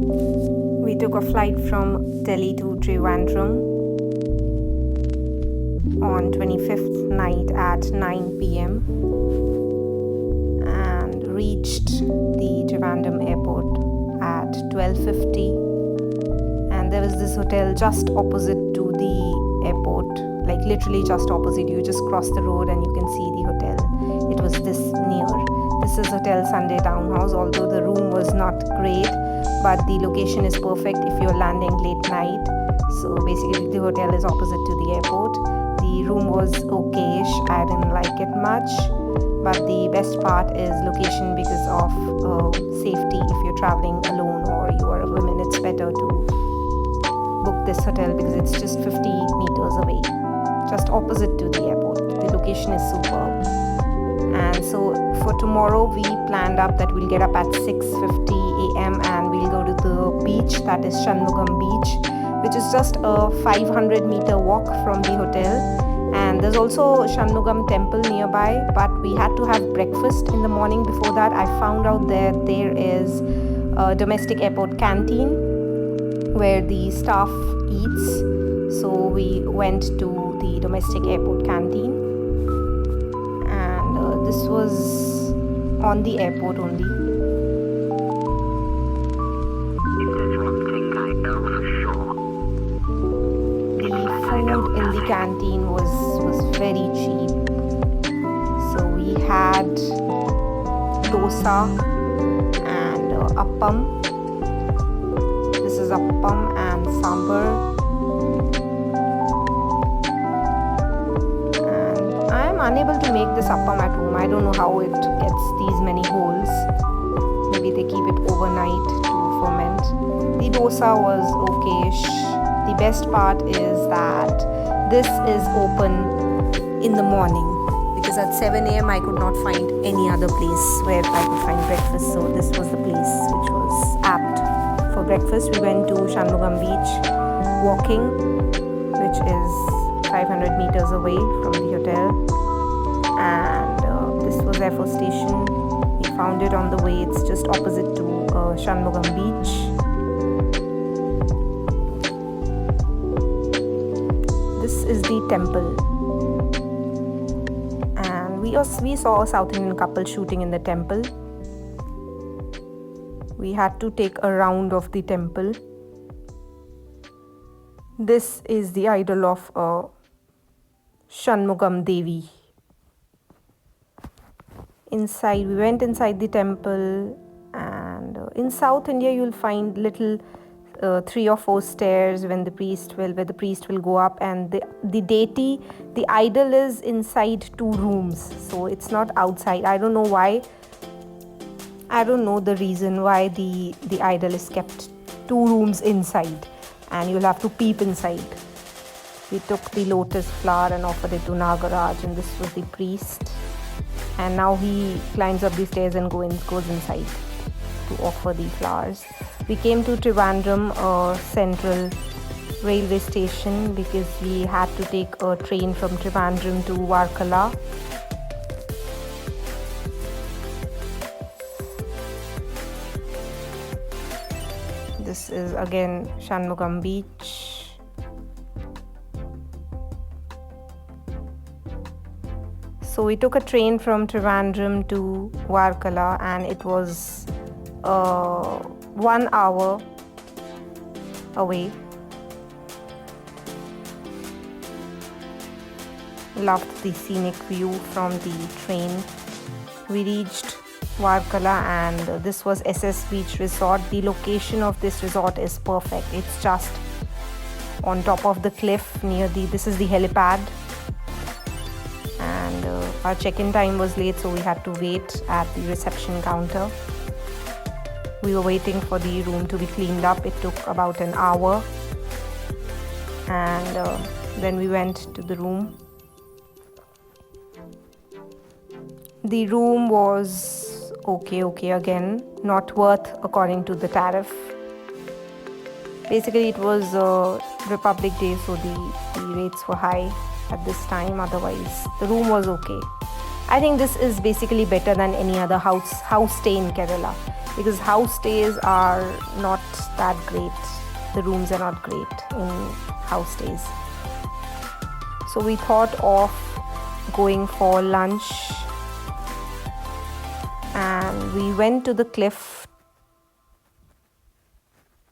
We took a flight from Delhi to Trivandrum on 25th night at 9 p.m. and reached the Trivandrum airport at 12:50, and there was this hotel just opposite to the airport, like literally just opposite. You just cross the road and you can see the hotel. It was this near. This is Hotel Sunday Townhouse, although the room was not great, but the location is perfect if you're landing late night. So basically the hotel is opposite to the airport. The room was okayish. I didn't like it much, but the best part is location because of safety. If you're traveling alone or you are a woman, it's better to book this hotel because it's just 50 meters away, just opposite to the airport. The location is superb. And so for tomorrow we planned up that we'll get up at 6:50 a.m. and we'll go to the beach, that is Shanmugam Beach, which is just a 500-meter walk from the hotel. And there's also Shanmugam temple nearby, but we had to have breakfast in the morning. Before that, I found out that there is a domestic airport canteen where the staff eats. So we went to the domestic airport canteen, and this was on the airport only. Food in the canteen was very cheap. So we had dosa and appam. This is appam and sambar. And I am unable to make this appam at home. I don't know how it gets these many holes. Maybe they keep it overnight to ferment. The dosa was okayish. The best part is that this is open in the morning, because at 7 a.m. I could not find any other place where I could find breakfast. So this was the place which was apt for breakfast. We went to Shanmugam Beach walking, which is 500 meters away from the hotel, and this was Air Force Station. We found it on the way. It's just opposite to Shanmugam Beach. This is the temple, and we saw a South Indian couple shooting in the temple. We had to take a round of the temple. This is the idol of Shanmugam Devi. We went inside the temple, and in South India you'll find little 3 or 4 stairs where the priest will go up, and the deity, the idol, is inside 2 rooms, so it's not outside. I don't know why. I don't know the reason why the idol is kept 2 rooms inside, and you'll have to peep inside. We took the lotus flower and offered it to Nagaraj, and this was the priest, and now he climbs up the stairs and goes inside to offer the flowers. We came to Trivandrum Central railway station because we had to take a train from Trivandrum to Varkala. This is again Shanmugam Beach. So we took a train from Trivandrum to Varkala, and it was 1 hour away. Loved the scenic view from the train. We reached Varkala, and this was SS Beach Resort. The location of this resort is perfect. It's just on top of the cliff this is the helipad, and our check-in time was late, so we had to wait at the reception counter. We were waiting for the room to be cleaned up. It took about an hour, and then we went to the room. The room was okay again, not worth according to the tariff. Basically it was Republic Day, so the rates were high at this time. Otherwise the room was okay. I think this is basically better than any other house stay in Kerala. because house stays are not that great. The rooms are not great in house stays. So we thought of going for lunch, and we went to the cliff.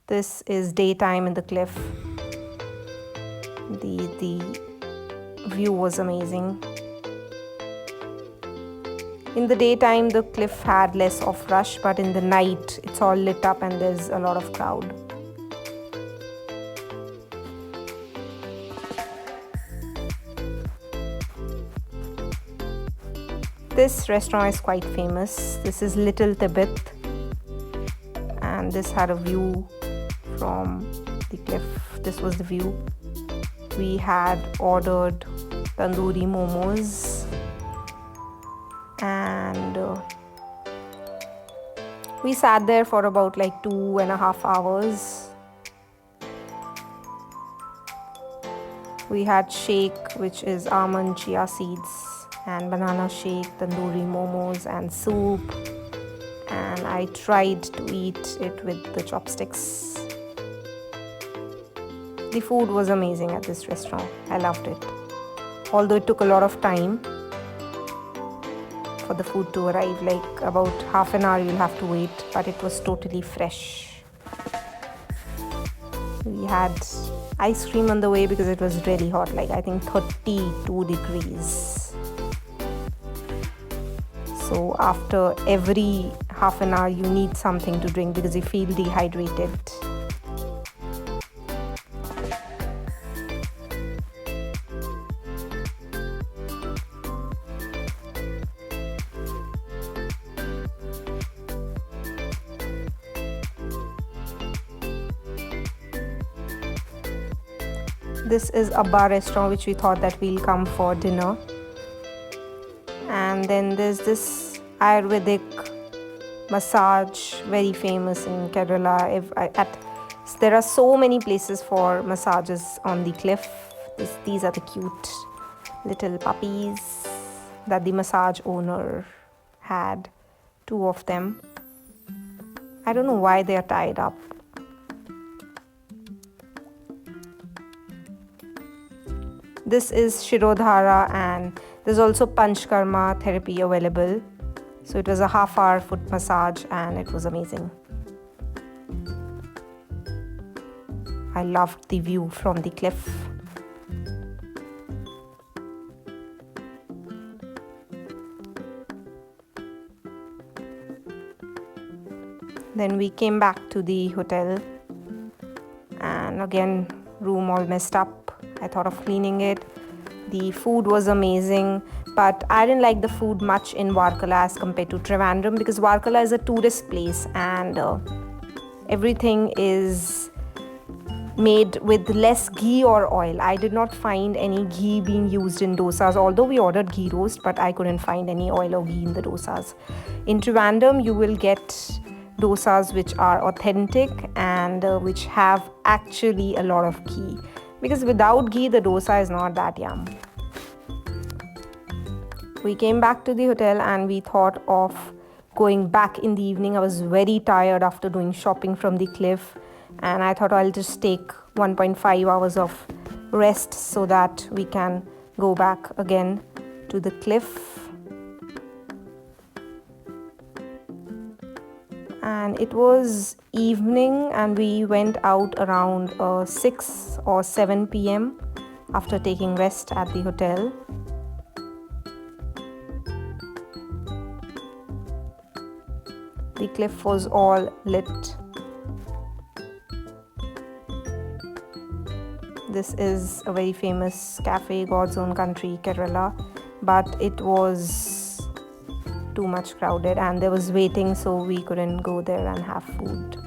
This is daytime in the cliff. The view was amazing. In the daytime, the cliff had less of rush, but in the night, it's all lit up and there's a lot of crowd. This restaurant is quite famous. This is Little Tibet, and this had a view from the cliff. This was the view. We had ordered tandoori momos, and we sat there for about like 2.5 hours. We had shake, which is almond chia seeds, and banana shake, tandoori momos, and soup. And I tried to eat it with the chopsticks. The food was amazing at this restaurant. I loved it. Although it took a lot of time for the food to arrive, like about half an hour you'll have to wait, but it was totally fresh. We had ice cream on the way because it was really hot, like I think 32 degrees. So after every half an hour you need something to drink because you feel dehydrated. This is a bar restaurant which we thought that we'll come for dinner. And then there's this Ayurvedic massage, very famous in Kerala. There are so many places for massages on the cliff. These are the cute little puppies that the massage owner had, 2 of them. I don't know why they are tied up. This is Shirodhara, and there's also Panchkarma therapy available. So it was a half-hour foot massage and it was amazing. I loved the view from the cliff. Then we came back to the hotel, and again, room all messed up. I thought of cleaning it. The food was amazing, but I didn't like the food much in Varkala as compared to Trivandrum, because Varkala is a tourist place and everything is made with less ghee or oil. I did not find any ghee being used in dosas, although we ordered ghee roast, but I couldn't find any oil or ghee in the dosas. In Trivandrum, you will get dosas which are authentic and which have actually a lot of ghee, because without ghee the dosa is not that yum. We came back to the hotel and we thought of going back in the evening. I was very tired after doing shopping from the cliff, and I thought I'll just take 1.5 hours of rest so that we can go back again to the cliff. And it was evening and we went out around 6 or 7 p.m. after taking rest at the hotel. The cliff was all lit. This is a very famous cafe, God's Own Country, Kerala, but it was too much crowded and there was waiting, so we couldn't go there and have food.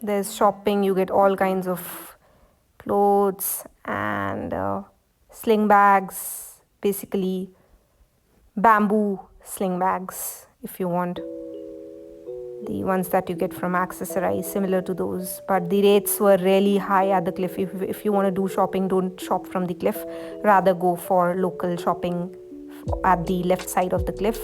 There's shopping, you get all kinds of clothes and sling bags, basically bamboo sling bags if you want. the ones that you get from Accessorize, similar to those, but the rates were really high at the cliff. If you want to do shopping, don't shop from the cliff, rather go for local shopping at the left side of the cliff.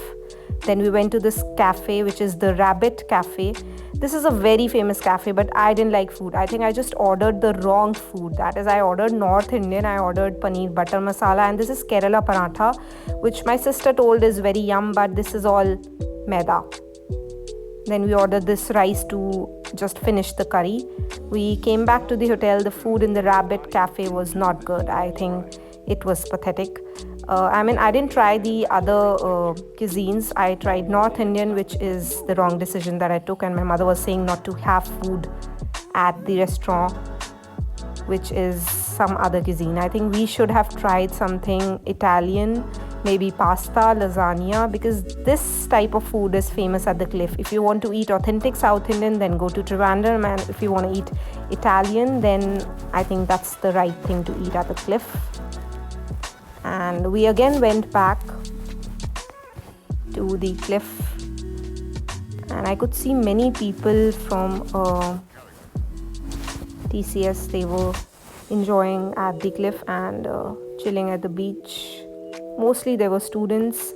Then we went to this cafe, which is the Rabbit Cafe. This is a very famous cafe, but I didn't like food. I think I just ordered the wrong food. That is, I ordered North Indian. I ordered paneer butter masala, and this is Kerala paratha, which my sister told is very yum, but this is all maida. Then we ordered this rice to just finish the curry. We came back to the hotel. The food in the Rabbit Cafe was not good. I think it was pathetic. I didn't try the other cuisines. I tried North Indian, which is the wrong decision that I took. And my mother was saying not to have food at the restaurant, which is some other cuisine. I think we should have tried something Italian, maybe pasta, lasagna, because this type of food is famous at the cliff. If you want to eat authentic South Indian, then go to Trivandrum, and if you want to eat Italian, then I think that's the right thing to eat at the cliff. And we again went back to the cliff, and I could see many people from TCS. They were enjoying at the cliff and chilling at the beach. Mostly there were students.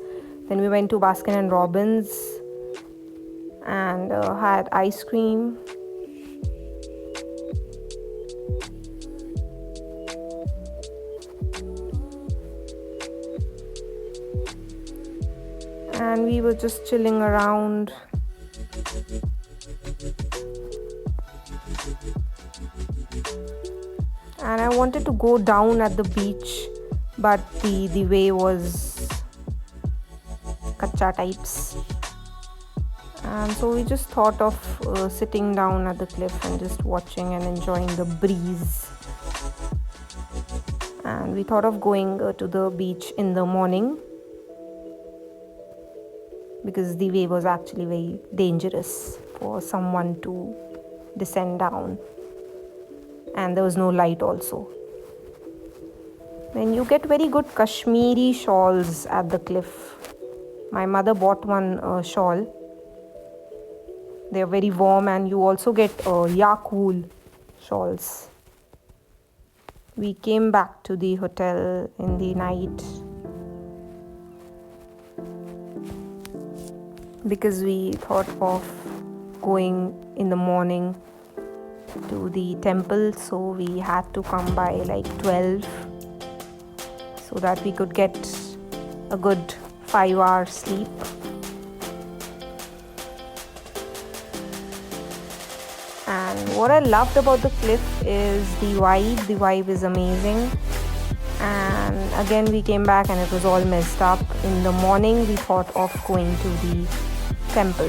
Then we went to Baskin and Robbins and had ice cream. And we were just chilling around. And I wanted to go down at the beach, but the way was kacha types. And so we just thought of sitting down at the cliff and just watching and enjoying the breeze. And we thought of going to the beach in the morning, because the way was actually very dangerous for someone to descend down, and there was no light also. Then you get very good Kashmiri shawls at the cliff. My mother bought one shawl. They are very warm, and you also get yak wool shawls. We came back to the hotel in the night because we thought of going in the morning to the temple, so we had to come by like 12 so that we could get a good 5-hour sleep. And what I loved about the cliff is the vibe. The vibe is amazing. And again we came back and it was all messed up. In the morning we thought of going to the temple.